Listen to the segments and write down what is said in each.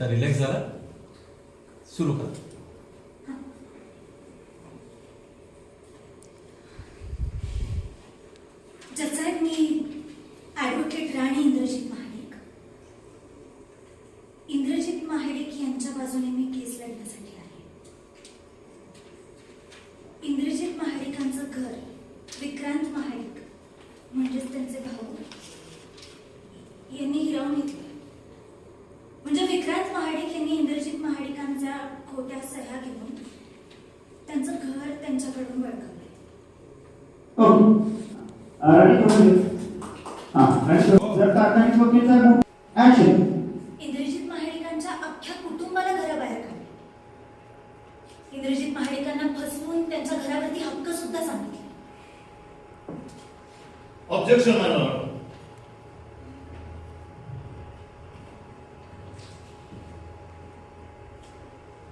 आता रिलॅक्स झाला, सुरू करा. जज साहेब, मी ॲडव्होकेट राणी इंद्रजित महाडिक. इंद्रजित महाडिक यांच्या बाजूने मी केस लढण्यासाठी आले. इंद्रजित महाडिकांचं घर विक्रांत महाडिक म्हणजेच त्यांचे भाऊ यांनी हिरावून घेतलं. म्हणजे विक्रांत महाडिक यांनी इंद्रजित महाडिकांच्या खोट्या सह्या घेऊन त्यांचं घर त्यांच्याकडून बळकावलं. इंद्रजित महाडिकांच्या अख्ख्या कुटुंबाला घराबाहेर काढले. इंद्रजित महाडिकांना फसवून त्यांच्या घरावरती हक्क सुद्धा सांगितले. ऑब्जेक्शन माय लॉर्ड.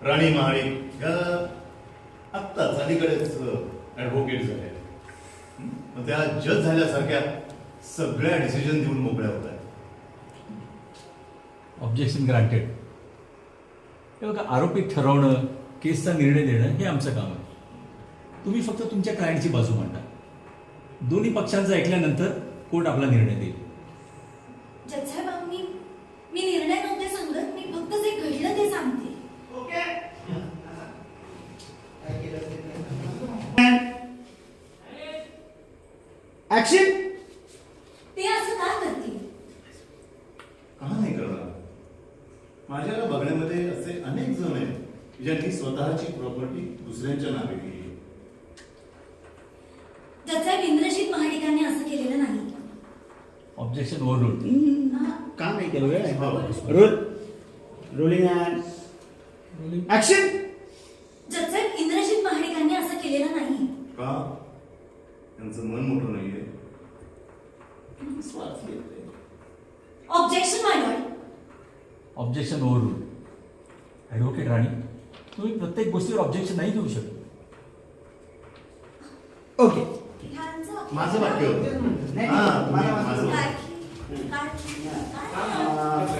राणी महाडिक या आत्ताच अलीकडेच ऍडव्होकेट झाल्या. त्या जज झाल्यासारख्या सगळ्या डिसिजन देऊन मोकळ्या होत आहेत. Objection granted. हे बघा, आरोपी ठरवणं, केसचा निर्णय देणं हे आमचं काम आहे. तुम्ही फक्त तुमच्या क्लायंटची बाजू मांडा. दोन्ही पक्षांचं ऐकल्यानंतर कोर्ट आपला निर्णय देईल. जज साहेब, मी निर्णय नव्हते सांगत, मी फक्त जे घडलं ते सांगते. ऍक्शन. ते असं का करतील? का नाही करणार? माझ्या बघण्यामध्ये असे अनेक जण आहेत ज्यांनी स्वतःची प्रॉपर्टी दुसऱ्यांच्या नावे केली. जज साहेब, इंद्रजित महाडिकांनी असं केलेलं नाही. ऑब्जेक्शन ओव्हररूल्ड. का नाही केलं? Role rolling and action. जज साहेब, इंद्रजित महाडिकांनी असं केलेलं नाही. का? त्यांचं मन मोठं नाहीये, स्वार्थी आहे. ऑब्जेक्शन माय लॉर्ड. ऑब्जेक्शन ओव्हररूल्ड. ॲडव्होकेट राणी, तुम्ही प्रत्येक गोष्टीवर ऑब्जेक्शन नाही देऊ शकत. ओके. माझं वाक्य होतं.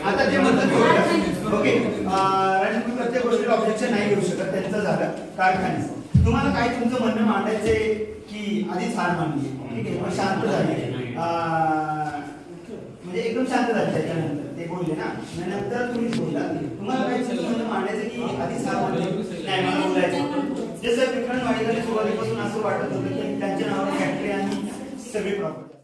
आता जे म्हणतात ओके, राणी, तुम्ही प्रत्येक गोष्टीला ऑब्जेक्शन नाही घेऊ शकत. त्यांचं झालं कारखान्याचं. तुम्हाला काय तुमचं म्हणणं मांडायचंय की आधीच हार मांडली? ठीक आहे, मग शांत झाली. म्हणजे एकदम शांत झाली. त्याच्यानंतर ते बोलले ना, नंतर तुम्ही बोलला. तुम्हाला काय तुमचं म्हणणं मांडायचं की आधीच हार मांडली? नाही, मला बोलायचं जसं विक्रांत महाडिकांनी सुरुवातीपासून असं वाटत होतं की त्यांच्या नावावर फॅक्टरी आणि सगळी प्रॉपर्टी